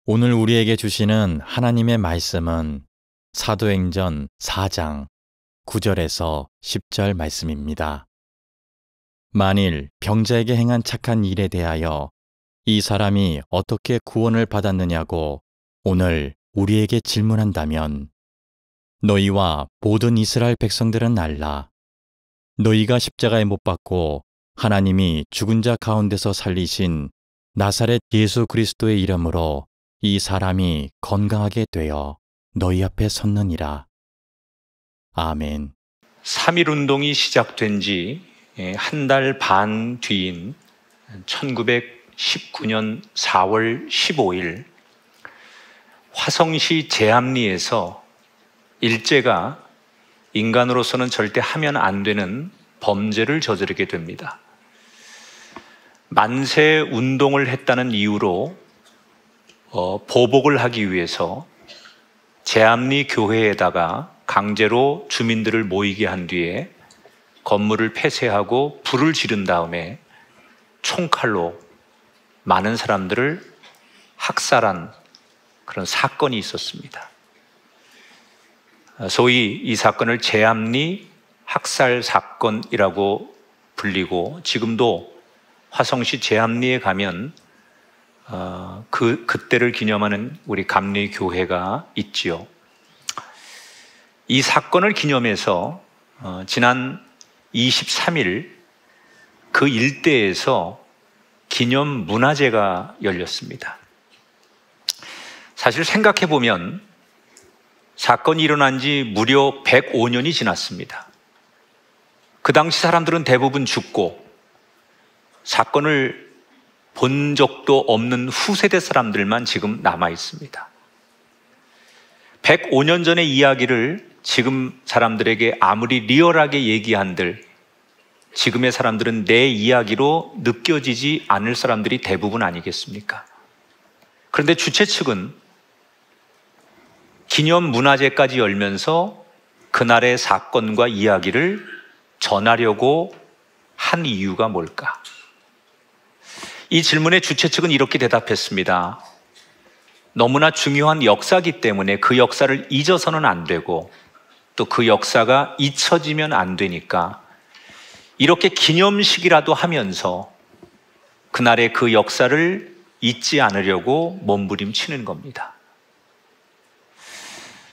오늘 우리에게 주시는 하나님의 말씀은 사도행전 4장 9절에서 10절 말씀입니다. 만일 병자에게 행한 착한 일에 대하여 이 사람이 어떻게 구원을 받았느냐고 오늘 우리에게 질문한다면 너희와 모든 이스라엘 백성들은 알라. 너희가 십자가에 못 박고 하나님이 죽은 자 가운데서 살리신 나사렛 예수 그리스도의 이름으로 이 사람이 건강하게 되어 너희 앞에 섰느니라. 아멘. 3.1운동이 시작된 지 한 달 반 뒤인 1919년 4월 15일 화성시 제암리에서 일제가 인간으로서는 절대 하면 안 되는 범죄를 저지르게 됩니다. 만세 운동을 했다는 이유로 보복을 하기 위해서 제암리 교회에다가 강제로 주민들을 모이게 한 뒤에 건물을 폐쇄하고 불을 지른 다음에 총칼로 많은 사람들을 학살한 그런 사건이 있었습니다. 소위 이 사건을 제암리 학살 사건이라고 불리고 지금도 화성시 제암리에 가면 그때를 기념하는 우리 감리교회가 있지요. 이 사건을 기념해서 지난 23일 그 일대에서 기념 문화제가 열렸습니다. 사실 생각해 보면 사건이 일어난 지 무려 105년이 지났습니다. 그 당시 사람들은 대부분 죽고 사건을 본 적도 없는 후세대 사람들만 지금 남아 있습니다. 105년 전의 이야기를 지금 사람들에게 아무리 리얼하게 얘기한들 지금의 사람들은 내 이야기로 느껴지지 않을 사람들이 대부분 아니겠습니까? 그런데 주최 측은 기념 문화제까지 열면서 그날의 사건과 이야기를 전하려고 한 이유가 뭘까? 이 질문에 주최 측은 이렇게 대답했습니다. 너무나 중요한 역사이기 때문에 그 역사를 잊어서는 안 되고 또 그 역사가 잊혀지면 안 되니까 이렇게 기념식이라도 하면서 그날의 그 역사를 잊지 않으려고 몸부림치는 겁니다.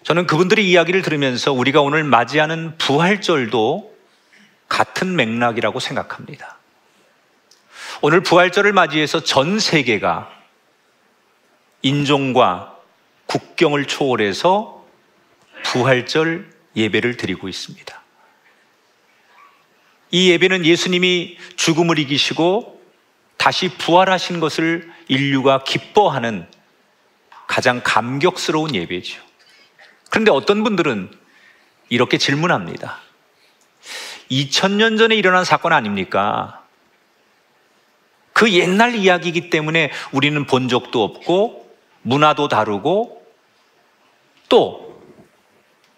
저는 그분들의 이야기를 들으면서 우리가 오늘 맞이하는 부활절도 같은 맥락이라고 생각합니다. 오늘 부활절을 맞이해서 전 세계가 인종과 국경을 초월해서 부활절 예배를 드리고 있습니다. 이 예배는 예수님이 죽음을 이기시고 다시 부활하신 것을 인류가 기뻐하는 가장 감격스러운 예배죠. 그런데 어떤 분들은 이렇게 질문합니다. 2000년 전에 일어난 사건 아닙니까? 그 옛날 이야기이기 때문에 우리는 본 적도 없고 문화도 다르고 또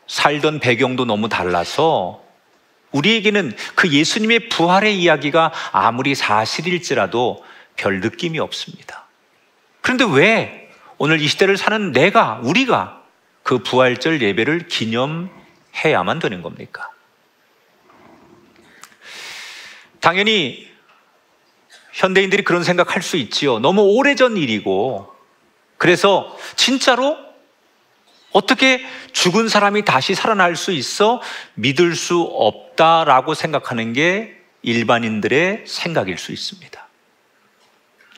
살던 배경도 너무 달라서 우리에게는 그 예수님의 부활의 이야기가 아무리 사실일지라도 별 느낌이 없습니다. 그런데 왜 오늘 이 시대를 사는 우리가 그 부활절 예배를 기념해야만 되는 겁니까? 당연히 현대인들이 그런 생각할 수 있지요. 너무 오래전 일이고 그래서 진짜로 어떻게 죽은 사람이 다시 살아날 수 있어 믿을 수 없다라고 생각하는 게 일반인들의 생각일 수 있습니다.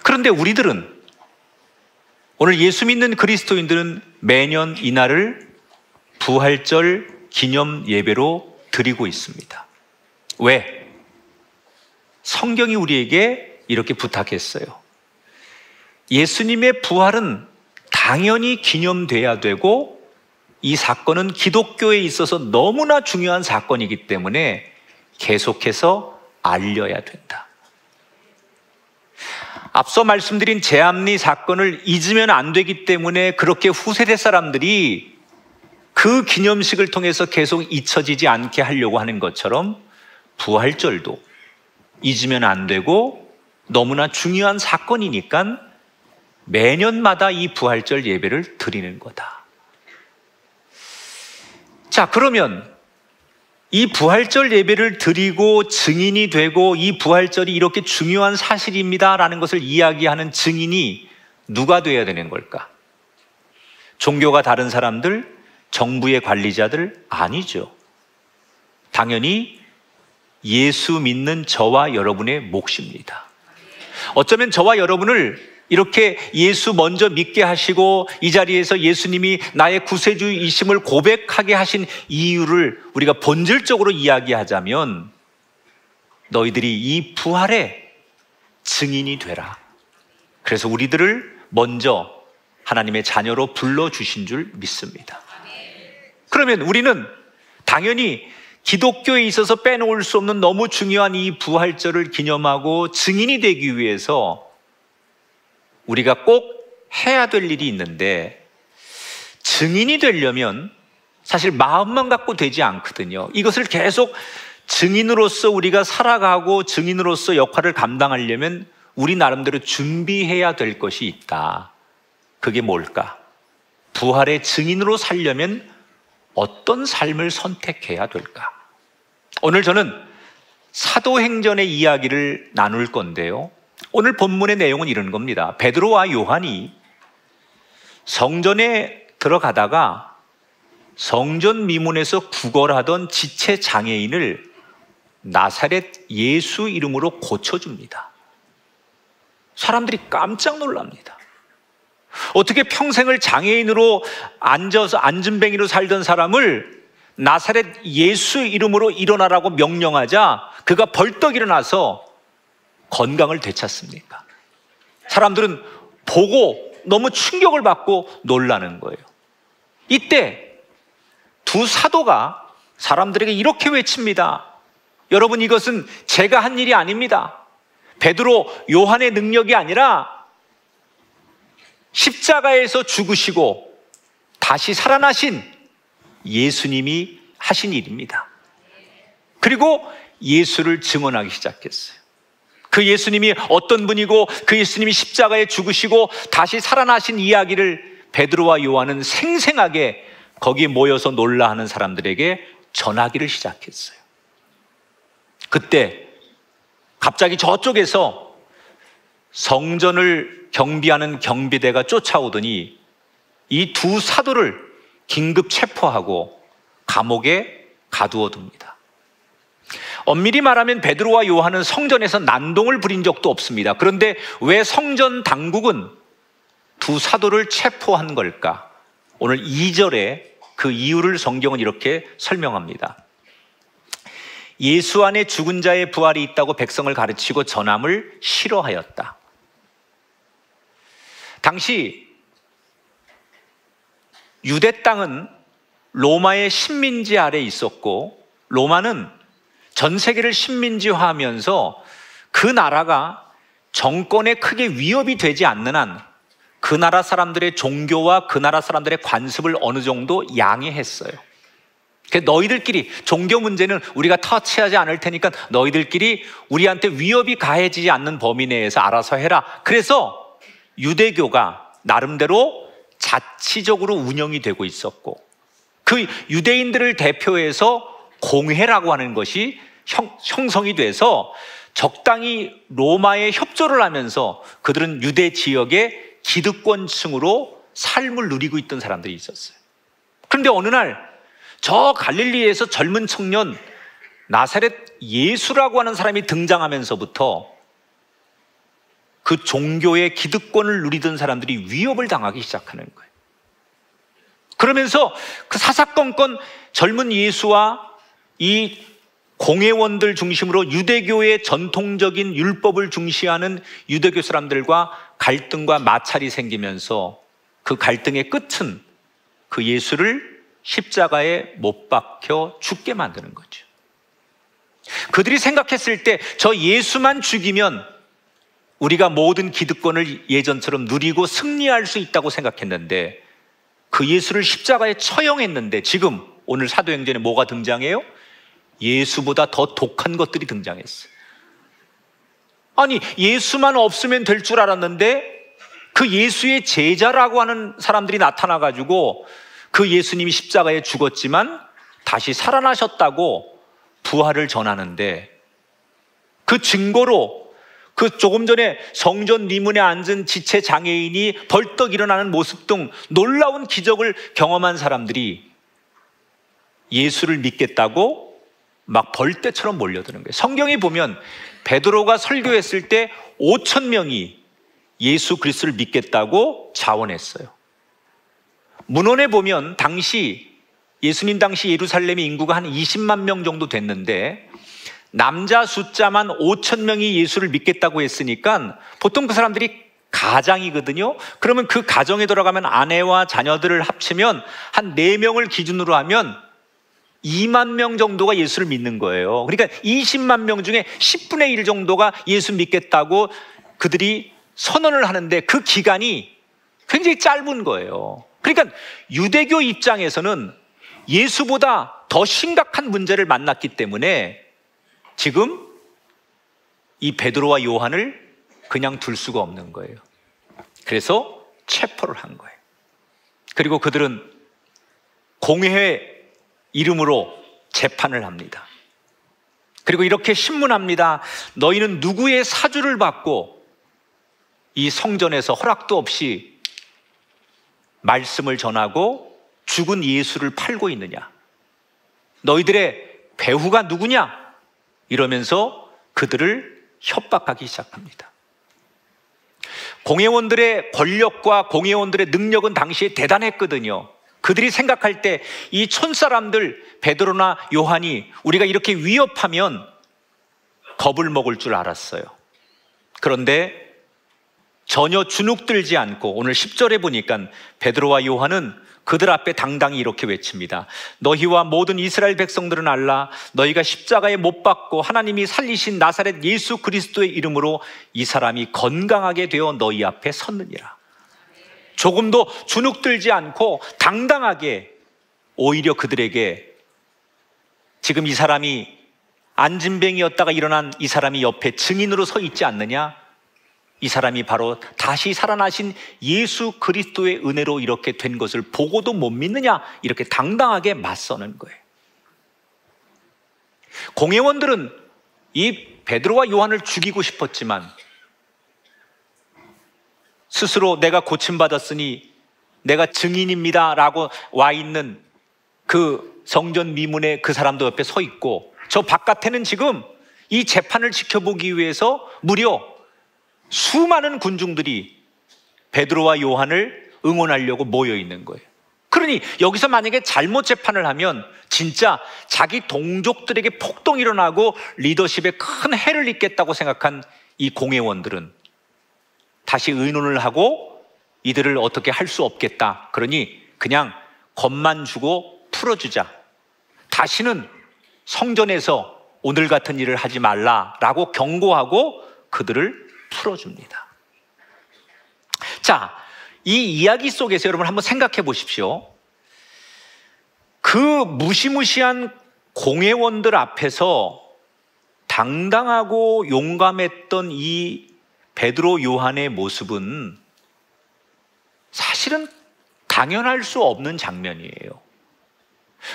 그런데 우리들은 오늘 예수 믿는 그리스도인들은 매년 이날을 부활절 기념 예배로 드리고 있습니다. 왜? 성경이 우리에게 이렇게 부탁했어요. 예수님의 부활은 당연히 기념돼야 되고 이 사건은 기독교에 있어서 너무나 중요한 사건이기 때문에 계속해서 알려야 된다. 앞서 말씀드린 제암리 사건을 잊으면 안 되기 때문에 그렇게 후세대 사람들이 그 기념식을 통해서 계속 잊혀지지 않게 하려고 하는 것처럼 부활절도 잊으면 안 되고 너무나 중요한 사건이니까 매년마다 이 부활절 예배를 드리는 거다. 자, 그러면 이 부활절 예배를 드리고 증인이 되고 이 부활절이 이렇게 중요한 사실입니다라는 것을 이야기하는 증인이 누가 되어야 되는 걸까? 종교가 다른 사람들, 정부의 관리자들? 아니죠. 당연히 예수 믿는 저와 여러분의 몫입니다. 어쩌면 저와 여러분을 이렇게 예수 먼저 믿게 하시고 이 자리에서 예수님이 나의 구세주이심을 고백하게 하신 이유를 우리가 본질적으로 이야기하자면 너희들이 이 부활의 증인이 되라. 그래서 우리들을 먼저 하나님의 자녀로 불러주신 줄 믿습니다. 그러면 우리는 당연히 기독교에 있어서 빼놓을 수 없는 너무 중요한 이 부활절을 기념하고 증인이 되기 위해서 우리가 꼭 해야 될 일이 있는데, 증인이 되려면 사실 마음만 갖고 되지 않거든요. 이것을 계속 증인으로서 우리가 살아가고 증인으로서 역할을 감당하려면 우리 나름대로 준비해야 될 것이 있다. 그게 뭘까? 부활의 증인으로 살려면 어떤 삶을 선택해야 될까? 오늘 저는 사도행전의 이야기를 나눌 건데요, 오늘 본문의 내용은 이런 겁니다. 베드로와 요한이 성전에 들어가다가 성전 미문에서 구걸하던 지체 장애인을 나사렛 예수 이름으로 고쳐줍니다. 사람들이 깜짝 놀랍니다. 어떻게 평생을 장애인으로 앉아서 앉은뱅이로 살던 사람을 나사렛 예수 이름으로 일어나라고 명령하자 그가 벌떡 일어나서 건강을 되찾습니까? 사람들은 보고 너무 충격을 받고 놀라는 거예요. 이때 두 사도가 사람들에게 이렇게 외칩니다. 여러분, 이것은 제가 한 일이 아닙니다. 베드로, 요한의 능력이 아니라 십자가에서 죽으시고 다시 살아나신 예수님이 하신 일입니다. 그리고 예수를 증언하기 시작했어요. 그 예수님이 어떤 분이고 그 예수님이 십자가에 죽으시고 다시 살아나신 이야기를 베드로와 요한은 생생하게 거기에 모여서 놀라하는 사람들에게 전하기를 시작했어요. 그때 갑자기 저쪽에서 성전을 경비하는 경비대가 쫓아오더니 이 두 사도를 긴급 체포하고 감옥에 가두어 둡니다. 엄밀히 말하면 베드로와 요한은 성전에서 난동을 부린 적도 없습니다. 그런데 왜 성전 당국은 두 사도를 체포한 걸까? 오늘 2절에 그 이유를 성경은 이렇게 설명합니다. 예수 안에 죽은 자의 부활이 있다고 백성을 가르치고 전함을 싫어하였다. 당시 유대 땅은 로마의 식민지 아래 있었고, 로마는 전 세계를 식민지화하면서 그 나라가 정권에 크게 위협이 되지 않는 한 그 나라 사람들의 종교와 그 나라 사람들의 관습을 어느 정도 양해했어요. 너희들끼리 종교 문제는 우리가 터치하지 않을 테니까 너희들끼리 우리한테 위협이 가해지지 않는 범위 내에서 알아서 해라. 그래서 유대교가 나름대로 자치적으로 운영이 되고 있었고, 그 유대인들을 대표해서 공회라고 하는 것이 형성이 돼서 적당히 로마에 협조를 하면서 그들은 유대 지역의 기득권층으로 삶을 누리고 있던 사람들이 있었어요. 그런데 어느 날 저 갈릴리에서 젊은 청년 나사렛 예수라고 하는 사람이 등장하면서부터 그 종교의 기득권을 누리던 사람들이 위협을 당하기 시작하는 거예요. 그러면서 그 사사건건 젊은 예수와 이 공회원들 중심으로 유대교의 전통적인 율법을 중시하는 유대교 사람들과 갈등과 마찰이 생기면서 그 갈등의 끝은 그 예수를 십자가에 못 박혀 죽게 만드는 거죠. 그들이 생각했을 때 저 예수만 죽이면 우리가 모든 기득권을 예전처럼 누리고 승리할 수 있다고 생각했는데, 그 예수를 십자가에 처형했는데 지금 오늘 사도행전에 뭐가 등장해요? 예수보다 더 독한 것들이 등장했어요. 아니, 예수만 없으면 될 줄 알았는데 그 예수의 제자라고 하는 사람들이 나타나가지고 그 예수님이 십자가에 죽었지만 다시 살아나셨다고 부활을 전하는데, 그 증거로 그 조금 전에 성전 리문에 앉은 지체 장애인이 벌떡 일어나는 모습 등 놀라운 기적을 경험한 사람들이 예수를 믿겠다고 막 벌떼처럼 몰려드는 거예요. 성경에 보면 베드로가 설교했을 때 5천 명이 예수 그리스도를 믿겠다고 자원했어요. 문헌에 보면 예수님 당시 예루살렘의 인구가 한 20만 명 정도 됐는데 남자 숫자만 5천 명이 예수를 믿겠다고 했으니까 보통 그 사람들이 가장이거든요. 그러면 그 가정에 들어가면 아내와 자녀들을 합치면 한 4명을 기준으로 하면 2만 명 정도가 예수를 믿는 거예요. 그러니까 20만 명 중에 10분의 1 정도가 예수 믿겠다고 그들이 선언을 하는데 그 기간이 굉장히 짧은 거예요. 그러니까 유대교 입장에서는 예수보다 더 심각한 문제를 만났기 때문에 지금 이 베드로와 요한을 그냥 둘 수가 없는 거예요. 그래서 체포를 한 거예요. 그리고 그들은 공회 이름으로 재판을 합니다. 그리고 이렇게 신문합니다. 너희는 누구의 사주를 받고 이 성전에서 허락도 없이 말씀을 전하고 죽은 예수를 팔고 있느냐? 너희들의 배후가 누구냐? 이러면서 그들을 협박하기 시작합니다. 공회원들의 권력과 공회원들의 능력은 당시에 대단했거든요. 그들이 생각할 때 이 촌사람들 베드로나 요한이 우리가 이렇게 위협하면 겁을 먹을 줄 알았어요. 그런데 전혀 주눅들지 않고 오늘 10절에 보니까 베드로와 요한은 그들 앞에 당당히 이렇게 외칩니다. 너희와 모든 이스라엘 백성들은 알라. 너희가 십자가에 못 박고 하나님이 살리신 나사렛 예수 그리스도의 이름으로 이 사람이 건강하게 되어 너희 앞에 섰느니라. 조금도 주눅들지 않고 당당하게 오히려 그들에게 지금 이 사람이 안진뱅이였다가 일어난 이 사람이 옆에 증인으로 서 있지 않느냐? 이 사람이 바로 다시 살아나신 예수 그리스도의 은혜로 이렇게 된 것을 보고도 못 믿느냐? 이렇게 당당하게 맞서는 거예요. 공회원들은 이 베드로와 요한을 죽이고 싶었지만 스스로 내가 고침받았으니 내가 증인입니다 라고 와 있는 그 성전 미문에 그 사람도 옆에 서 있고, 저 바깥에는 지금 이 재판을 지켜보기 위해서 무려 수많은 군중들이 베드로와 요한을 응원하려고 모여 있는 거예요. 그러니 여기서 만약에 잘못 재판을 하면 진짜 자기 동족들에게 폭동이 일어나고 리더십에 큰 해를 입겠다고 생각한 이 공회원들은 다시 의논을 하고 이들을 어떻게 할 수 없겠다. 그러니 그냥 겁만 주고 풀어주자. 다시는 성전에서 오늘 같은 일을 하지 말라라고 경고하고 그들을 풀어줍니다. 자, 이 이야기 속에서 여러분 한번 생각해 보십시오. 그 무시무시한 공회원들 앞에서 당당하고 용감했던 이 베드로 요한의 모습은 사실은 당연할 수 없는 장면이에요.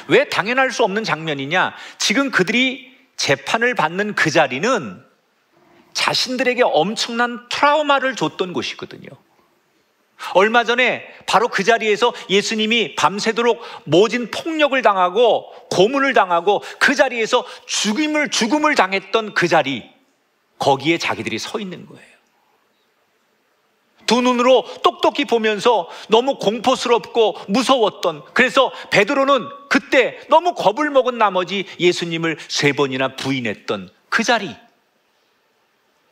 왜 당연할 수 없는 장면이냐? 지금 그들이 재판을 받는 그 자리는 자신들에게 엄청난 트라우마를 줬던 곳이거든요. 얼마 전에 바로 그 자리에서 예수님이 밤새도록 모진 폭력을 당하고 고문을 당하고 그 자리에서 죽음을 당했던 그 자리, 거기에 자기들이 서 있는 거예요. 두 눈으로 똑똑히 보면서 너무 공포스럽고 무서웠던, 그래서 베드로는 그때 너무 겁을 먹은 나머지 예수님을 3번이나 부인했던 그 자리,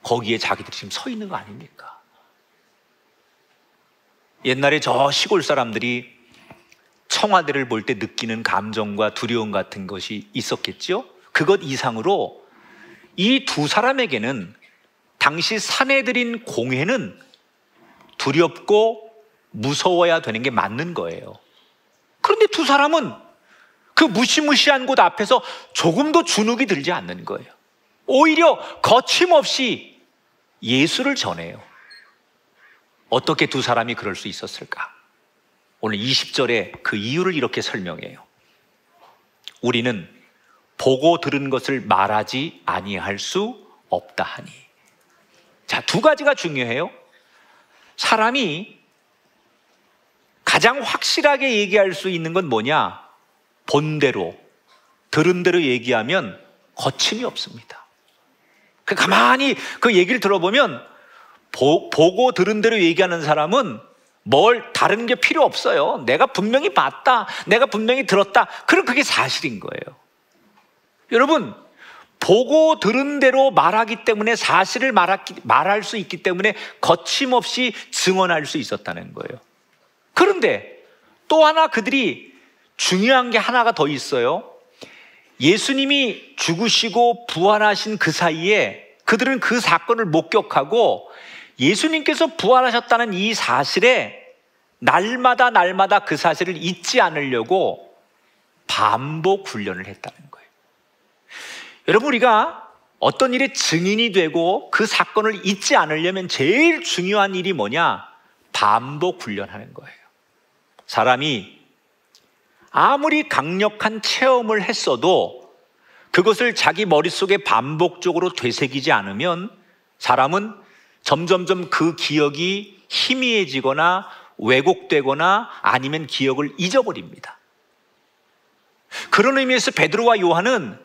거기에 자기들이 지금 서 있는 거 아닙니까? 옛날에 저 시골 사람들이 청와대를 볼 때 느끼는 감정과 두려움 같은 것이 있었겠죠? 그것 이상으로 이 두 사람에게는 당시 사내들인 공회는 두렵고 무서워야 되는 게 맞는 거예요. 그런데 두 사람은 그 무시무시한 곳 앞에서 조금도 주눅이 들지 않는 거예요. 오히려 거침없이 예수를 전해요. 어떻게 두 사람이 그럴 수 있었을까? 오늘 20절에 그 이유를 이렇게 설명해요. 우리는 보고 들은 것을 말하지 아니할 수 없다 하니. 자, 두 가지가 중요해요. 사람이 가장 확실하게 얘기할 수 있는 건 뭐냐? 본대로, 들은 대로 얘기하면 거침이 없습니다. 가만히 그 얘기를 들어보면 보고 들은 대로 얘기하는 사람은 뭘 다른 게 필요 없어요. 내가 분명히 봤다, 내가 분명히 들었다. 그럼 그게 사실인 거예요. 여러분, 보고 들은 대로 말하기 때문에 사실을 말할 수 있기 때문에 거침없이 증언할 수 있었다는 거예요. 그런데 또 하나 그들이 중요한 게 하나가 더 있어요. 예수님이 죽으시고 부활하신 그 사이에 그들은 그 사건을 목격하고 예수님께서 부활하셨다는 이 사실에 날마다 그 사실을 잊지 않으려고 반복 훈련을 했다는 거예요. 여러분, 우리가 어떤 일의 증인이 되고 그 사건을 잊지 않으려면 제일 중요한 일이 뭐냐? 반복 훈련하는 거예요. 사람이 아무리 강력한 체험을 했어도 그것을 자기 머릿속에 반복적으로 되새기지 않으면 사람은 점점점 그 기억이 희미해지거나 왜곡되거나 아니면 기억을 잊어버립니다. 그런 의미에서 베드로와 요한은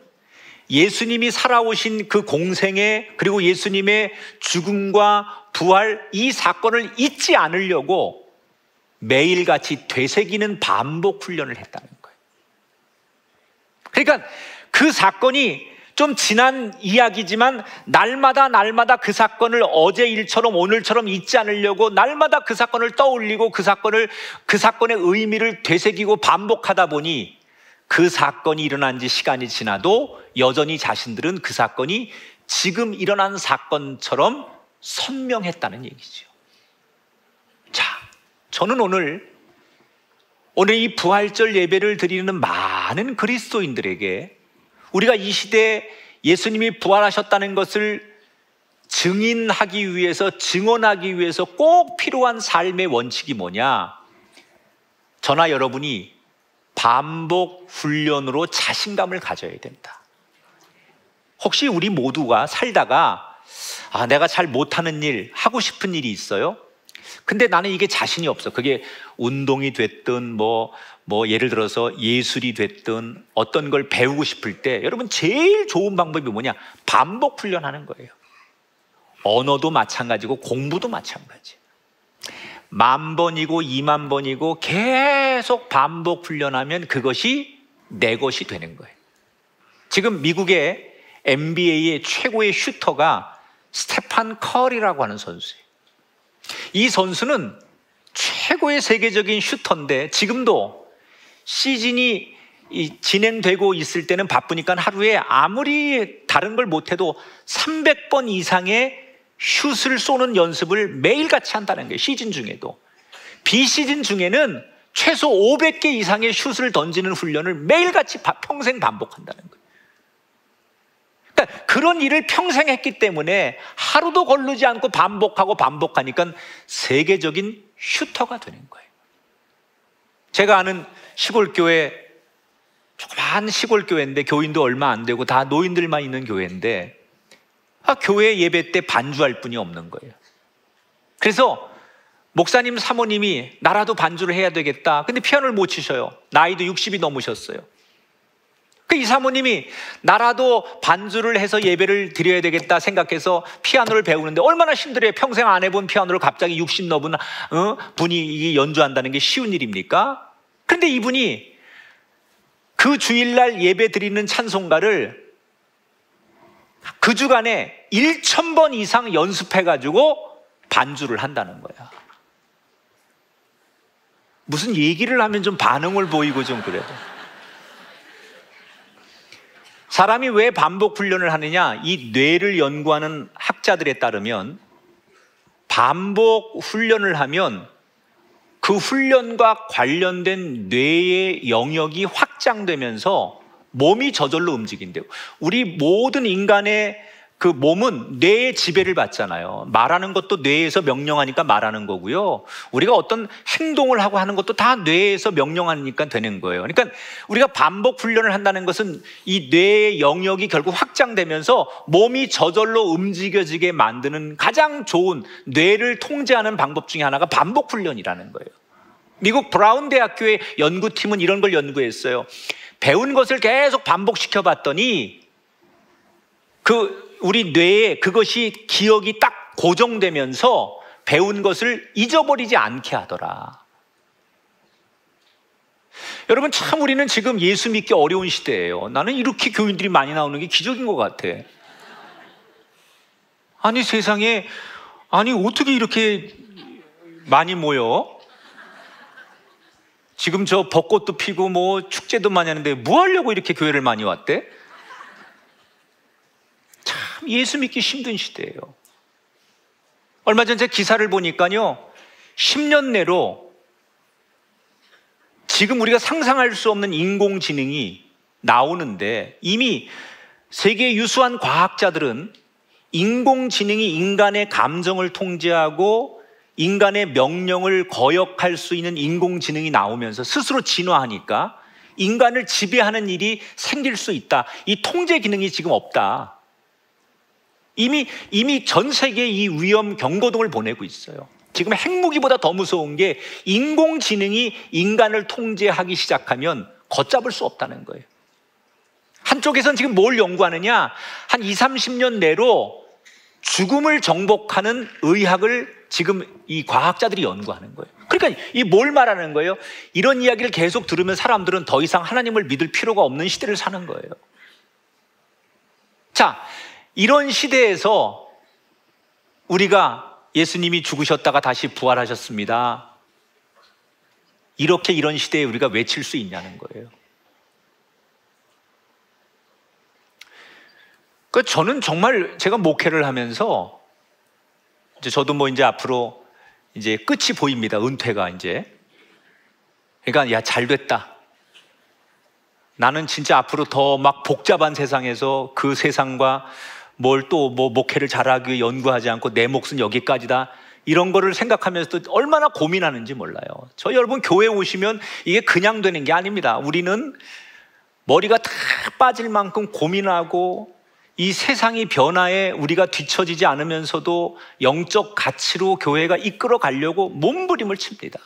예수님이 살아오신 그 공생애, 그리고 예수님의 죽음과 부활, 이 사건을 잊지 않으려고 매일같이 되새기는 반복 훈련을 했다는 거예요. 그러니까 그 사건이 좀 지난 이야기지만 날마다 그 사건을 어제 일처럼 오늘처럼 잊지 않으려고 날마다 그 사건을 떠올리고 그 사건의 의미를 되새기고 반복하다 보니 그 사건이 일어난 지 시간이 지나도 여전히 자신들은 그 사건이 지금 일어난 사건처럼 선명했다는 얘기죠. 자, 저는 오늘 이 부활절 예배를 드리는 많은 그리스도인들에게 우리가 이 시대에 예수님이 부활하셨다는 것을 증인하기 위해서, 증언하기 위해서 꼭 필요한 삶의 원칙이 뭐냐? 저나 여러분이 반복 훈련으로 자신감을 가져야 된다. 혹시 우리 모두가 살다가 내가 잘 못하는 일, 하고 싶은 일이 있어요? 근데 나는 이게 자신이 없어. 그게 운동이 됐든 뭐 예를 들어서 예술이 됐든 어떤 걸 배우고 싶을 때 여러분 제일 좋은 방법이 뭐냐? 반복 훈련하는 거예요. 언어도 마찬가지고 공부도 마찬가지. 10,000번이고 20,000번이고 계속 반복 훈련하면 그것이 내 것이 되는 거예요. 지금 미국의 NBA의 최고의 슈터가 스테판 커리라고 하는 선수예요. 이 선수는 최고의 세계적인 슈터인데 지금도 시즌이 진행되고 있을 때는 바쁘니까 하루에 아무리 다른 걸 못해도 300번 이상의 슛을 쏘는 연습을 매일같이 한다는 거예요. 시즌 중에도. 비시즌 중에는 최소 500개 이상의 슛을 던지는 훈련을 매일같이 평생 반복한다는 거예요. 그러니까 그런 일을 평생 했기 때문에 하루도 거르지 않고 반복하니까 세계적인 슈터가 되는 거예요. 제가 아는 시골교회, 조그만 시골교회인데 교인도 얼마 안 되고 다 노인들만 있는 교회인데 교회 예배 때 반주할 분이 없는 거예요. 그래서 목사님 사모님이 나라도 반주를 해야 되겠다. 근데 피아노를 못 치셔요. 나이도 60이 넘으셨어요. 이 사모님이 나라도 반주를 해서 예배를 드려야 되겠다 생각해서 피아노를 배우는데 얼마나 힘들어요. 평생 안 해본 피아노를 갑자기 60 넘은 분이 연주한다는 게 쉬운 일입니까? 그런데 이분이 그 주일날 예배 드리는 찬송가를 그 주간에 1,000번 이상 연습해가지고 반주를 한다는 거야. 무슨 얘기를 하면 좀 반응을 보이고 좀 그래도. 사람이 왜 반복 훈련을 하느냐? 이 뇌를 연구하는 학자들에 따르면 반복 훈련을 하면 그 훈련과 관련된 뇌의 영역이 확장되면서 몸이 저절로 움직인대요. 우리 모든 인간의 그 몸은 뇌의 지배를 받잖아요. 말하는 것도 뇌에서 명령하니까 말하는 거고요. 우리가 어떤 행동을 하고 하는 것도 다 뇌에서 명령하니까 되는 거예요. 그러니까 우리가 반복 훈련을 한다는 것은 이 뇌의 영역이 결국 확장되면서 몸이 저절로 움직여지게 만드는 가장 좋은 뇌를 통제하는 방법 중에 하나가 반복 훈련이라는 거예요. 미국 브라운 대학교의 연구팀은 이런 걸 연구했어요. 배운 것을 계속 반복시켜 봤더니 우리 뇌에 그것이 기억이 딱 고정되면서 배운 것을 잊어버리지 않게 하더라. 여러분, 참 우리는 지금 예수 믿기 어려운 시대예요. 나는 이렇게 교인들이 많이 나오는 게 기적인 것 같아. 아니, 세상에, 아니 어떻게 이렇게 많이 모여? 지금 저 벚꽃도 피고 뭐 축제도 많이 하는데 뭐 하려고 이렇게 교회를 많이 왔대? 참 예수 믿기 힘든 시대예요. 얼마 전 제 기사를 보니까요, 10년 내로 지금 우리가 상상할 수 없는 인공지능이 나오는데, 이미 세계 유수한 과학자들은 인공지능이 인간의 감정을 통제하고 인간의 명령을 거역할 수 있는 인공지능이 나오면서 스스로 진화하니까 인간을 지배하는 일이 생길 수 있다. 이 통제 기능이 지금 없다. 이미 전 세계에 이 위험 경고등을 보내고 있어요. 지금 핵무기보다 더 무서운 게 인공지능이 인간을 통제하기 시작하면 걷잡을 수 없다는 거예요. 한쪽에서는 지금 뭘 연구하느냐? 한 20, 30년 내로 죽음을 정복하는 의학을 지금 이 과학자들이 연구하는 거예요. 그러니까 이 뭘 말하는 거예요? 이런 이야기를 계속 들으면 사람들은 더 이상 하나님을 믿을 필요가 없는 시대를 사는 거예요. 자, 이런 시대에서 우리가 예수님이 죽으셨다가 다시 부활하셨습니다, 이런 시대에 우리가 외칠 수 있냐는 거예요. 저는 정말 제가 목회를 하면서 저도 뭐 이제 앞으로 이제 끝이 보입니다. 은퇴가 이제. 그러니까 야, 잘 됐다. 나는 진짜 앞으로 더 막 복잡한 세상에서 그 세상과 뭘 또 뭐 목회를 잘하기 위해 연구하지 않고 내 몫은 여기까지다, 이런 거를 생각하면서도 얼마나 고민하는지 몰라요. 저희 여러분 교회 오시면 이게 그냥 되는 게 아닙니다. 우리는 머리가 다 빠질 만큼 고민하고, 이 세상의 변화에 우리가 뒤처지지 않으면서도 영적 가치로 교회가 이끌어 가려고 몸부림을 칩니다.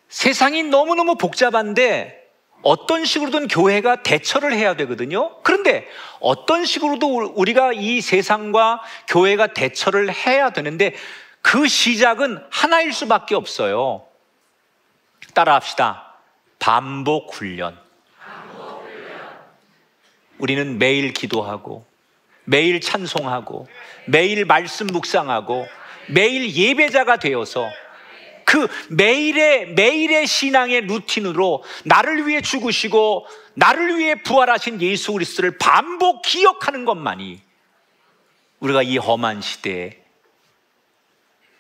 세상이 너무너무 복잡한데 어떤 식으로든 교회가 대처를 해야 되거든요. 그런데 어떤 식으로도 우리가 이 세상과 교회가 대처를 해야 되는데 그 시작은 하나일 수밖에 없어요. 따라합시다. 반복 훈련. 우리는 매일 기도하고, 매일 찬송하고, 매일 말씀 묵상하고, 매일 예배자가 되어서 그 매일의 신앙의 루틴으로 나를 위해 죽으시고 나를 위해 부활하신 예수 그리스도를 반복 기억하는 것만이 우리가 이 험한 시대에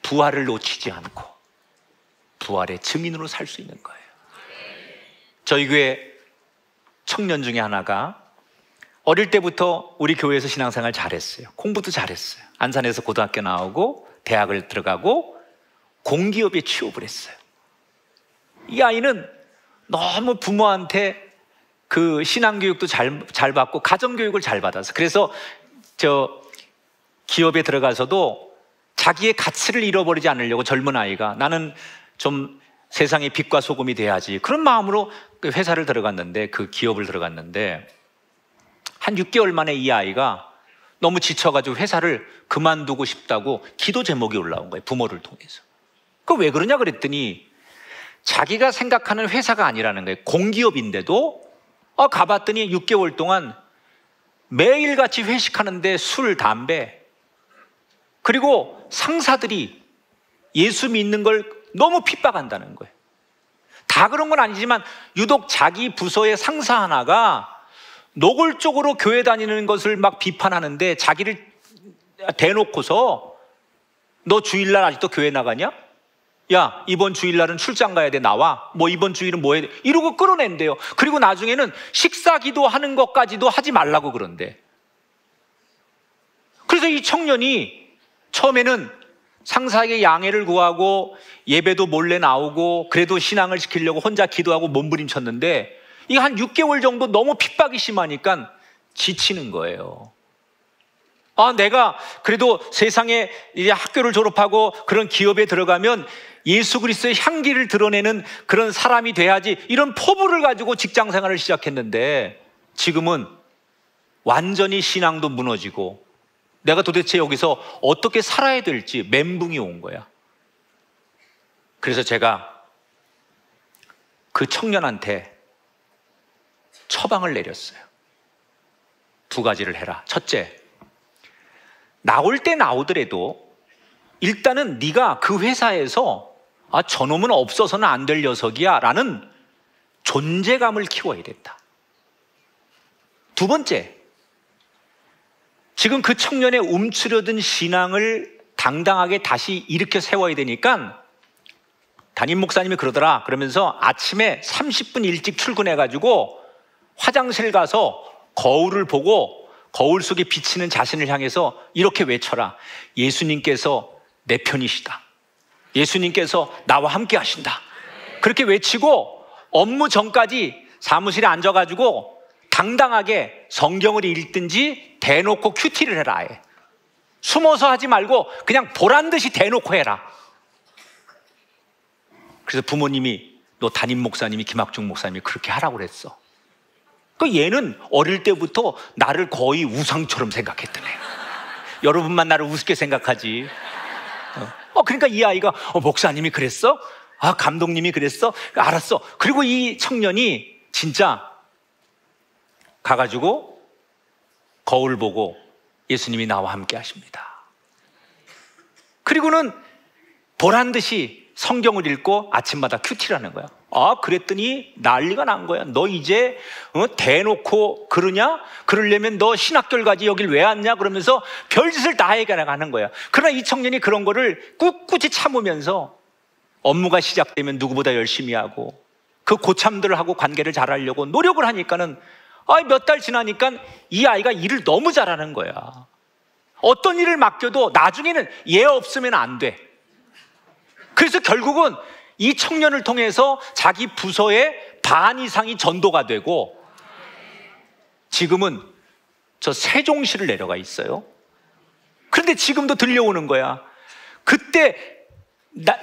부활을 놓치지 않고 부활의 증인으로 살 수 있는 거예요. 저희 교회 청년 중에 하나가 어릴 때부터 우리 교회에서 신앙생활 잘했어요. 공부도 잘했어요. 안산에서 고등학교 나오고 대학을 들어가고 공기업에 취업을 했어요. 이 아이는 너무 부모한테 그 신앙교육도 잘 받고 가정교육을 잘 받아서, 그래서 저 기업에 들어가서도 자기의 가치를 잃어버리지 않으려고, 젊은 아이가 나는 좀 세상의 빛과 소금이 돼야지, 그런 마음으로 그 회사를 들어갔는데, 그 기업을 들어갔는데 한 6개월 만에 이 아이가 너무 지쳐가지고 회사를 그만두고 싶다고 기도 제목이 올라온 거예요. 부모를 통해서. 그 왜 그러냐 그랬더니 자기가 생각하는 회사가 아니라는 거예요. 공기업인데도 가봤더니 6개월 동안 매일같이 회식하는데 술, 담배, 그리고 상사들이 예수 믿는 걸 너무 핍박한다는 거예요. 다 그런 건 아니지만 유독 자기 부서의 상사 하나가 노골적으로 교회 다니는 것을 막 비판하는데 자기를 대놓고서 너 주일날 아직도 교회 나가냐? 야, 이번 주일날은 출장 가야 돼, 나와. 뭐 이번 주일은 뭐 해야 돼, 이러고 끌어낸대요. 그리고 나중에는 식사 기도하는 것까지도 하지 말라고 그런대. 그래서 이 청년이 처음에는 상사에게 양해를 구하고 예배도 몰래 나오고 그래도 신앙을 지키려고 혼자 기도하고 몸부림쳤는데 이게 한 6개월 정도 너무 핍박이 심하니까 지치는 거예요. 내가 그래도 세상에 이제 학교를 졸업하고 그런 기업에 들어가면 예수 그리스도의 향기를 드러내는 그런 사람이 돼야지, 이런 포부를 가지고 직장 생활을 시작했는데 지금은 완전히 신앙도 무너지고 내가 도대체 여기서 어떻게 살아야 될지 멘붕이 온 거야. 그래서 제가 그 청년한테 처방을 내렸어요. 2가지를 해라. 첫째, 나올 때 나오더라도 일단은 네가 그 회사에서 저놈은 없어서는 안 될 녀석이야 라는 존재감을 키워야 된다. 2번째, 지금 그 청년의 움츠려든 신앙을 당당하게 다시 일으켜 세워야 되니까 담임 목사님이 그러더라. 그러면서 아침에 30분 일찍 출근해가지고 화장실 가서 거울을 보고 거울 속에 비치는 자신을 향해서 이렇게 외쳐라. 예수님께서 내 편이시다. 예수님께서 나와 함께 하신다. 그렇게 외치고 업무 전까지 사무실에 앉아가지고 당당하게 성경을 읽든지 대놓고 큐티를 해라. 아예. 숨어서 하지 말고 그냥 보란듯이 대놓고 해라. 그래서 부모님이, 너 담임 목사님이, 김학중 목사님이 그렇게 하라고 그랬어. 얘는 어릴 때부터 나를 거의 우상처럼 생각했던 애야. 여러분만 나를 우습게 생각하지. 그러니까 이 아이가 목사님이 그랬어? 감독님이 그랬어? 알았어. 그리고 이 청년이 진짜 가가지고 거울 보고 예수님이 나와 함께 하십니다. 그리고는 보란듯이 성경을 읽고 아침마다 큐티를 하는 거야. 그랬더니 난리가 난 거야. 너 이제 대놓고 그러냐? 그러려면 너 신학교를 가지 여길 왜 왔냐? 그러면서 별짓을 다 해가는 거야. 그러나 이 청년이 그런 거를 꿋꿋이 참으면서 업무가 시작되면 누구보다 열심히 하고 그 고참들하고 관계를 잘하려고 노력을 하니까는 몇 달 지나니까 이 아이가 일을 너무 잘하는 거야. 어떤 일을 맡겨도 나중에는 얘 없으면 안 돼. 그래서 결국은 이 청년을 통해서 자기 부서의 반 이상이 전도가 되고 지금은 저 세종시를 내려가 있어요. 그런데 지금도 들려오는 거야. 그때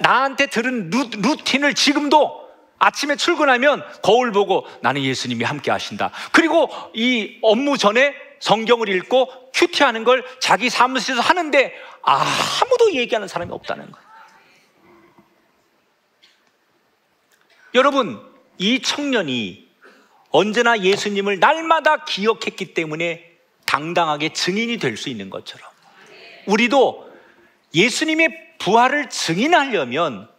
나한테 들은 루틴을 지금도 아침에 출근하면 거울 보고 나는 예수님이 함께 하신다. 그리고 이 업무 전에 성경을 읽고 큐티하는 걸 자기 사무실에서 하는데 아무도 얘기하는 사람이 없다는 거야. 여러분, 이 청년이 언제나 예수님을 날마다 기억했기 때문에 당당하게 증인이 될 수 있는 것처럼 우리도 예수님의 부활을 증인하려면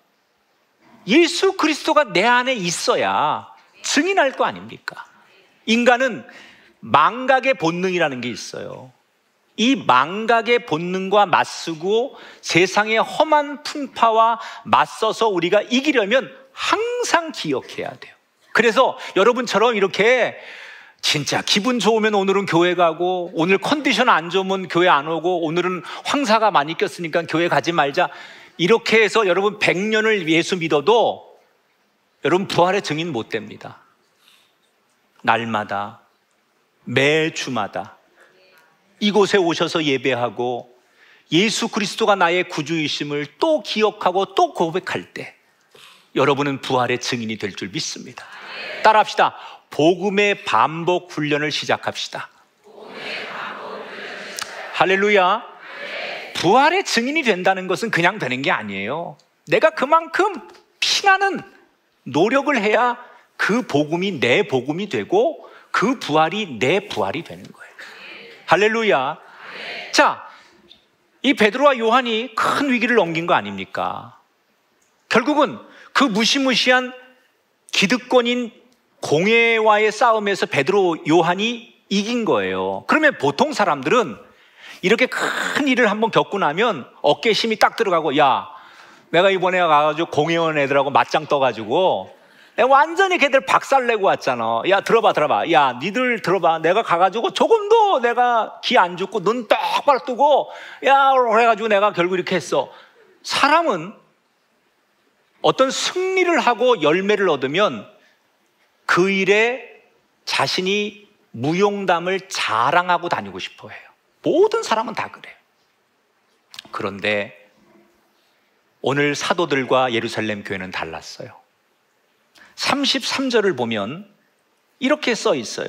예수 그리스도가 내 안에 있어야 증인할 거 아닙니까? 인간은 망각의 본능이라는 게 있어요. 이 망각의 본능과 맞서고 세상의 험한 풍파와 맞서서 우리가 이기려면 항상 기억해야 돼요. 그래서 여러분처럼 이렇게 진짜 기분 좋으면 오늘은 교회 가고 오늘 컨디션 안 좋으면 교회 안 오고 오늘은 황사가 많이 꼈으니까 교회 가지 말자, 이렇게 해서 여러분 100년을 예수 믿어도 여러분 부활의 증인 못 됩니다. 날마다 매주마다 이곳에 오셔서 예배하고 예수 그리스도가 나의 구주이심을 또 기억하고 또 고백할 때 여러분은 부활의 증인이 될 줄 믿습니다. 따라합시다. 복음의 반복 훈련을 시작합시다. 할렐루야. 부활의 증인이 된다는 것은 그냥 되는 게 아니에요. 내가 그만큼 피나는 노력을 해야 그 복음이 내 복음이 되고 그 부활이 내 부활이 되는 거예요. 할렐루야. 자, 이 베드로와 요한이 큰 위기를 넘긴 거 아닙니까? 결국은 그 무시무시한 기득권인 공회와의 싸움에서 베드로, 요한이 이긴 거예요. 그러면 보통 사람들은 이렇게 큰 일을 한번 겪고 나면 어깨에 힘이 딱 들어가고, 야, 내가 이번에 가가지고 공회원 애들하고 맞짱 떠가지고 완전히 걔들 박살내고 왔잖아. 야, 들어봐. 야, 니들 들어봐. 내가 가가지고 조금도 내가 기 안 죽고 눈 똑바로 뜨고, 야, 그래가지고 내가 결국 이렇게 했어. 사람은 어떤 승리를 하고 열매를 얻으면 그 일에 자신이 무용담을 자랑하고 다니고 싶어 해요. 모든 사람은 다 그래요. 그런데 오늘 사도들과 예루살렘 교회는 달랐어요. 33절을 보면 이렇게 써 있어요.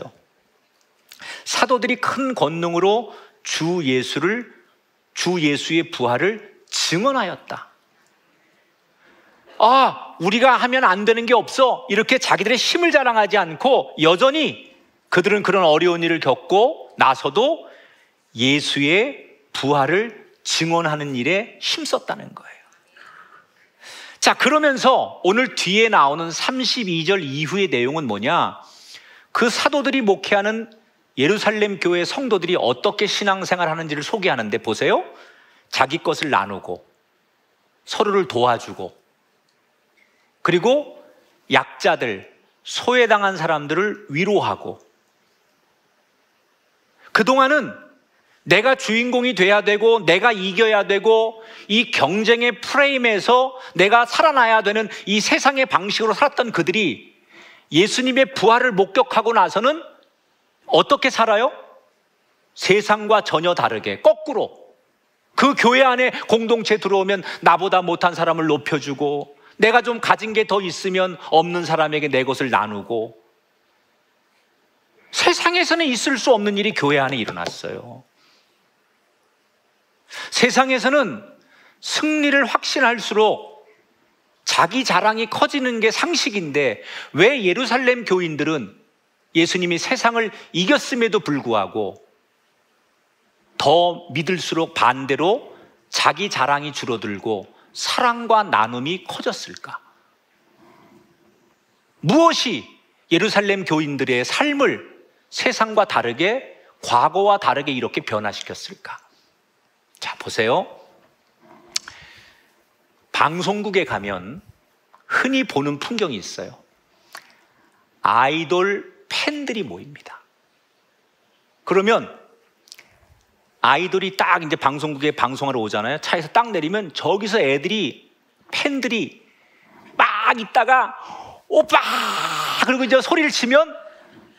사도들이 큰 권능으로 주 예수의 부활을 증언하였다. 아, 우리가 하면 안 되는 게 없어. 이렇게 자기들의 힘을 자랑하지 않고 여전히 그들은 그런 어려운 일을 겪고 나서도 예수의 부활을 증언하는 일에 힘썼다는 거예요. 자, 그러면서 오늘 뒤에 나오는 32절 이후의 내용은 뭐냐? 그 사도들이 목회하는 예루살렘 교회 성도들이 어떻게 신앙생활 하는지를 소개하는데 보세요. 자기 것을 나누고 서로를 도와주고 그리고 약자들, 소외당한 사람들을 위로하고 그동안은 내가 주인공이 돼야 되고 내가 이겨야 되고 이 경쟁의 프레임에서 내가 살아나야 되는 이 세상의 방식으로 살았던 그들이 예수님의 부활을 목격하고 나서는 어떻게 살아요? 세상과 전혀 다르게 거꾸로 그 교회 안에 공동체 들어오면 나보다 못한 사람을 높여주고 내가 좀 가진 게 더 있으면 없는 사람에게 내 것을 나누고 세상에서는 있을 수 없는 일이 교회 안에 일어났어요. 세상에서는 승리를 확신할수록 자기 자랑이 커지는 게 상식인데 왜 예루살렘 교인들은 예수님이 세상을 이겼음에도 불구하고 더 믿을수록 반대로 자기 자랑이 줄어들고 사랑과 나눔이 커졌을까? 무엇이 예루살렘 교인들의 삶을 세상과 다르게 과거와 다르게 이렇게 변화시켰을까? 자, 보세요. 방송국에 가면 흔히 보는 풍경이 있어요. 아이돌 팬들이 모입니다. 그러면 아이돌이 딱 이제 방송국에 방송하러 오잖아요. 차에서 딱 내리면 저기서 팬들이 막 있다가 오빠! 그리고 이제 소리를 치면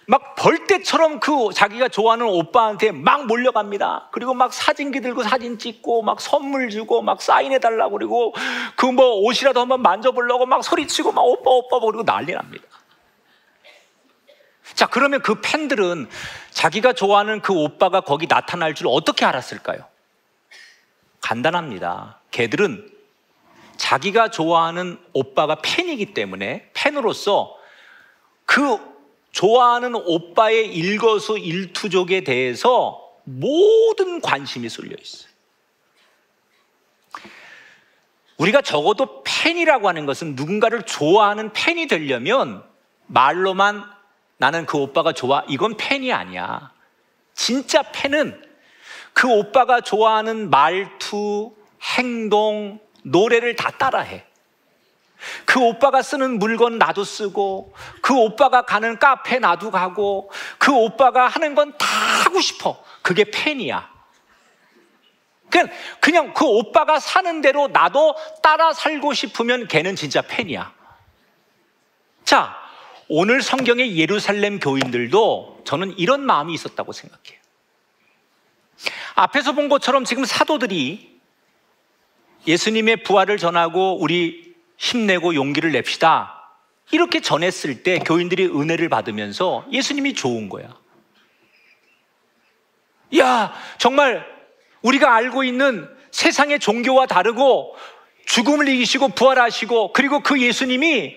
막 벌떼처럼 그 자기가 좋아하는 오빠한테 막 몰려갑니다. 그리고 막 사진기 들고 사진 찍고 막 선물 주고 막 사인해달라고 그리고 그 뭐 옷이라도 한번 만져보려고 막 소리치고 막 오빠 그리고 난리 납니다. 자, 그러면 그 팬들은 자기가 좋아하는 그 오빠가 거기 나타날 줄 어떻게 알았을까요? 간단합니다. 걔들은 자기가 좋아하는 오빠가 팬이기 때문에 팬으로서 그 좋아하는 오빠의 일거수일투족에 대해서 모든 관심이 쏠려 있어요. 우리가 적어도 팬이라고 하는 것은 누군가를 좋아하는 팬이 되려면 말로만 나는 그 오빠가 좋아, 이건 팬이 아니야. 진짜 팬은 그 오빠가 좋아하는 말투, 행동, 노래를 다 따라해. 그 오빠가 쓰는 물건 나도 쓰고 그 오빠가 가는 카페 나도 가고 그 오빠가 하는 건 다 하고 싶어. 그게 팬이야. 그냥 그 오빠가 사는 대로 나도 따라 살고 싶으면 걔는 진짜 팬이야. 자, 오늘 성경의 예루살렘 교인들도 저는 이런 마음이 있었다고 생각해요. 앞에서 본 것처럼 지금 사도들이 예수님의 부활을 전하고 우리 힘내고 용기를 냅시다 이렇게 전했을 때 교인들이 은혜를 받으면서 예수님이 좋은 거야. 야, 정말 우리가 알고 있는 세상의 종교와 다르고 죽음을 이기시고 부활하시고 그리고 그 예수님이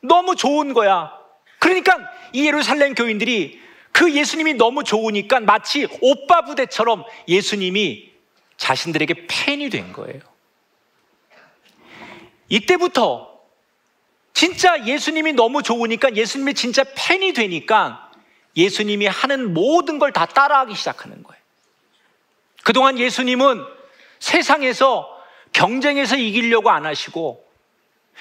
너무 좋은 거야. 그러니까 이 예루살렘 교인들이 그 예수님이 너무 좋으니까 마치 오빠 부대처럼 예수님이 자신들에게 팬이 된 거예요. 이때부터 진짜 예수님이 너무 좋으니까 예수님이 진짜 팬이 되니까 예수님이 하는 모든 걸 다 따라하기 시작하는 거예요. 그동안 예수님은 세상에서 경쟁에서 이기려고 안 하시고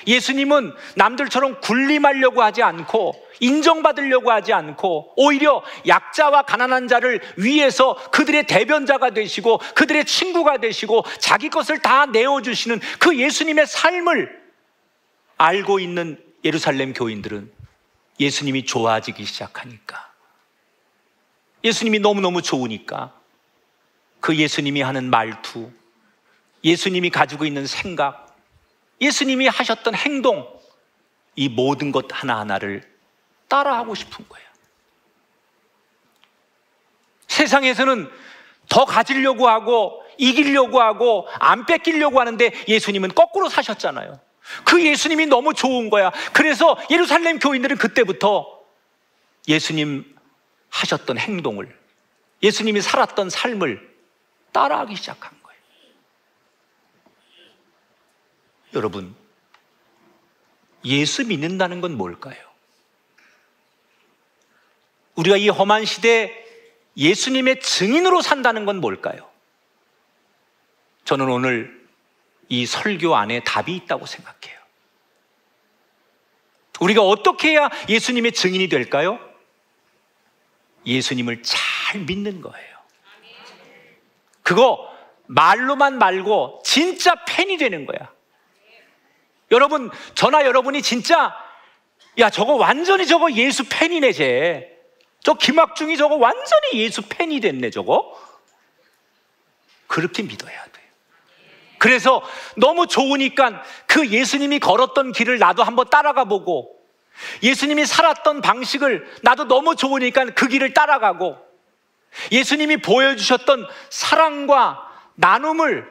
예수님은 남들처럼 군림하려고 하지 않고 인정받으려고 하지 않고 오히려 약자와 가난한 자를 위해서 그들의 대변자가 되시고 그들의 친구가 되시고 자기 것을 다 내어주시는 그 예수님의 삶을 알고 있는 예루살렘 교인들은 예수님이 좋아지기 시작하니까, 예수님이 너무너무 좋으니까 그 예수님이 하는 말투, 예수님이 가지고 있는 생각, 예수님이 하셨던 행동, 이 모든 것 하나하나를 따라하고 싶은 거예요. 세상에서는 더 가지려고 하고 이기려고 하고 안 뺏기려고 하는데 예수님은 거꾸로 사셨잖아요. 그 예수님이 너무 좋은 거야. 그래서 예루살렘 교인들은 그때부터 예수님 하셨던 행동을, 예수님이 살았던 삶을 따라하기 시작한 거예요. 여러분, 예수 믿는다는 건 뭘까요? 우리가 이 험한 시대에 예수님의 증인으로 산다는 건 뭘까요? 저는 오늘 이 설교 안에 답이 있다고 생각해요. 우리가 어떻게 해야 예수님의 증인이 될까요? 예수님을 잘 믿는 거예요. 그거 말로만 말고 진짜 팬이 되는 거야. 여러분, 저나 여러분이 진짜 야, 저거 완전히 저거 예수 팬이네 쟤. 저 김학중이 저거 완전히 예수 팬이 됐네 저거. 그렇게 믿어야 돼요. 그래서 너무 좋으니까 그 예수님이 걸었던 길을 나도 한번 따라가 보고, 예수님이 살았던 방식을 나도 너무 좋으니까 그 길을 따라가고, 예수님이 보여주셨던 사랑과 나눔을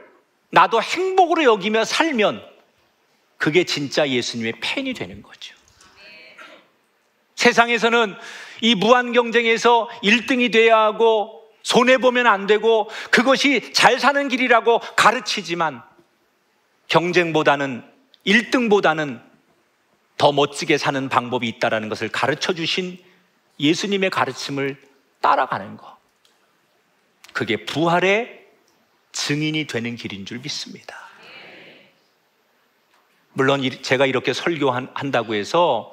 나도 행복으로 여기며 살면 그게 진짜 예수님의 팬이 되는 거죠. 세상에서는 이 무한 경쟁에서 1등이 돼야 하고 손해보면 안 되고 그것이 잘 사는 길이라고 가르치지만, 경쟁보다는 1등보다는 더 멋지게 사는 방법이 있다는 것을 가르쳐 주신 예수님의 가르침을 따라가는 것, 그게 부활의 증인이 되는 길인 줄 믿습니다. 물론 제가 이렇게 설교한다고 해서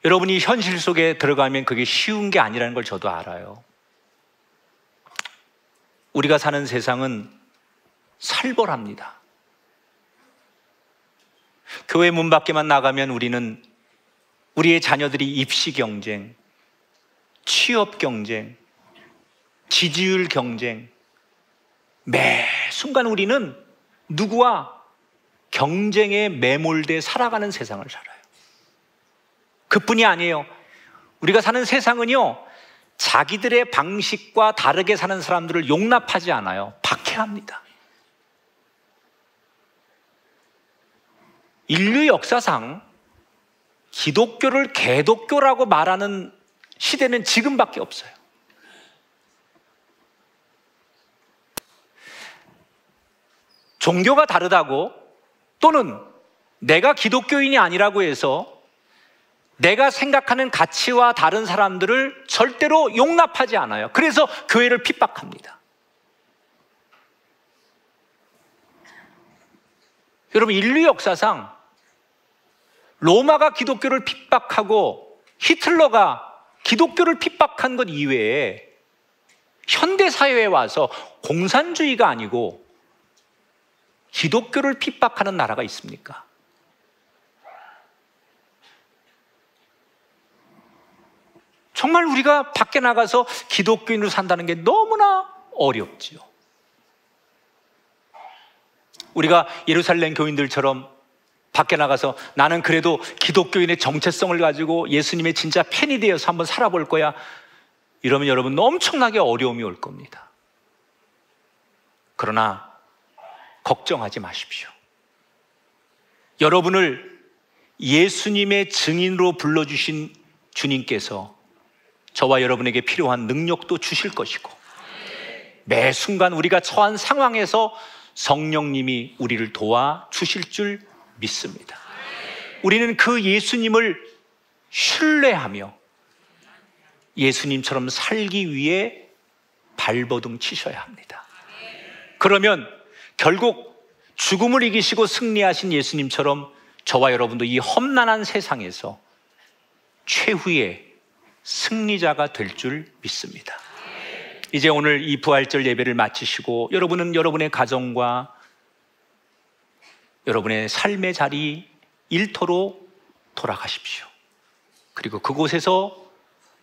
여러분이 현실 속에 들어가면 그게 쉬운 게 아니라는 걸 저도 알아요. 우리가 사는 세상은 살벌합니다. 교회 문 밖에만 나가면 우리는 우리의 자녀들이 입시 경쟁, 취업 경쟁, 지지율 경쟁, 매 순간 우리는 누구와 경쟁에 매몰돼 살아가는 세상을 살아요. 그뿐이 아니에요. 우리가 사는 세상은요, 자기들의 방식과 다르게 사는 사람들을 용납하지 않아요. 박해합니다. 인류 역사상 기독교를 개독교라고 말하는 시대는 지금밖에 없어요. 종교가 다르다고, 또는 내가 기독교인이 아니라고 해서 내가 생각하는 가치와 다른 사람들을 절대로 용납하지 않아요. 그래서 교회를 핍박합니다. 여러분, 인류 역사상 로마가 기독교를 핍박하고 히틀러가 기독교를 핍박한 것 이외에 현대사회에 와서 공산주의가 아니고 기독교를 핍박하는 나라가 있습니까? 정말 우리가 밖에 나가서 기독교인으로 산다는 게 너무나 어렵지요. 우리가 예루살렘 교인들처럼 밖에 나가서 나는 그래도 기독교인의 정체성을 가지고 예수님의 진짜 팬이 되어서 한번 살아볼 거야, 이러면 여러분 엄청나게 어려움이 올 겁니다. 그러나 걱정하지 마십시오. 여러분을 예수님의 증인으로 불러주신 주님께서 저와 여러분에게 필요한 능력도 주실 것이고, 매 순간 우리가 처한 상황에서 성령님이 우리를 도와주실 줄 믿습니다. 우리는 그 예수님을 신뢰하며 예수님처럼 살기 위해 발버둥 치셔야 합니다. 그러면 결국 죽음을 이기시고 승리하신 예수님처럼 저와 여러분도 이 험난한 세상에서 최후의 승리자가 될 줄 믿습니다. 이제 오늘 이 부활절 예배를 마치시고 여러분은 여러분의 가정과 여러분의 삶의 자리, 일터로 돌아가십시오. 그리고 그곳에서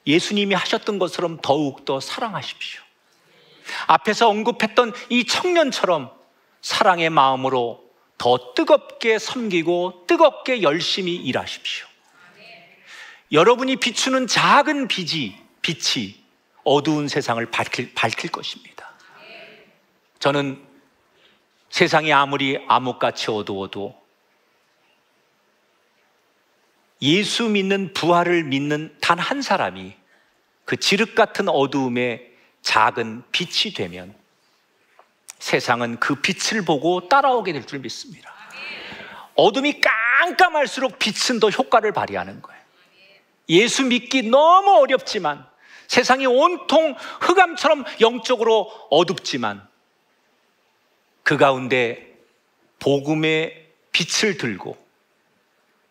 예수님이 하셨던 것처럼 더욱더 사랑하십시오. 앞에서 언급했던 이 청년처럼 사랑의 마음으로 더 뜨겁게 섬기고 뜨겁게 열심히 일하십시오. 여러분이 비추는 작은 빛이 어두운 세상을 밝힐 것입니다. 저는 세상이 아무리 암흑같이 어두워도 예수 믿는, 부활을 믿는 단 한 사람이 그 지륵 같은 어두움의 작은 빛이 되면 세상은 그 빛을 보고 따라오게 될 줄 믿습니다. 어둠이 깜깜할수록 빛은 더 효과를 발휘하는 거예요. 예수 믿기 너무 어렵지만, 세상이 온통 흑암처럼 영적으로 어둡지만 그 가운데 복음의 빛을 들고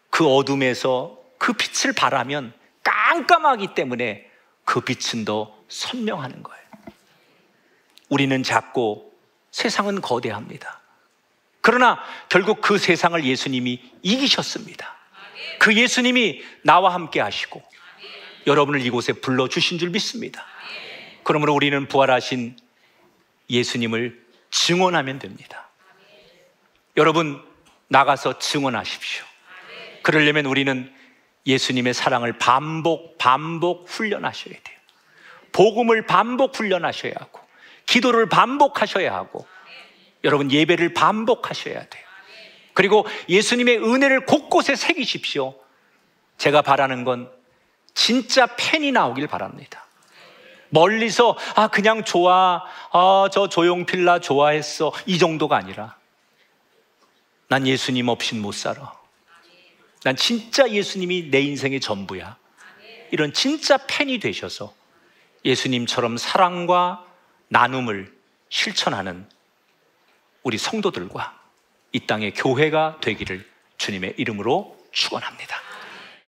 그 어둠에서 그 빛을 발하면 깜깜하기 때문에 그 빛은 더 선명하는 거예요. 우리는 작고 세상은 거대합니다. 그러나 결국 그 세상을 예수님이 이기셨습니다. 그 예수님이 나와 함께 하시고 여러분을 이곳에 불러주신 줄 믿습니다. 그러므로 우리는 부활하신 예수님을 증언하면 됩니다. 여러분, 나가서 증언하십시오. 그러려면 우리는 예수님의 사랑을 반복 훈련하셔야 돼요. 복음을 반복 훈련하셔야 하고, 기도를 반복하셔야 하고, 여러분 예배를 반복하셔야 돼요. 그리고 예수님의 은혜를 곳곳에 새기십시오. 제가 바라는 건 진짜 팬이 나오길 바랍니다. 멀리서 그냥 좋아, 저 조용필라 좋아했어, 이 정도가 아니라 난 예수님 없인 못 살아, 난 진짜 예수님이 내 인생의 전부야, 이런 진짜 팬이 되셔서 예수님처럼 사랑과 나눔을 실천하는 우리 성도들과 이 땅의 교회가 되기를 주님의 이름으로 축원합니다.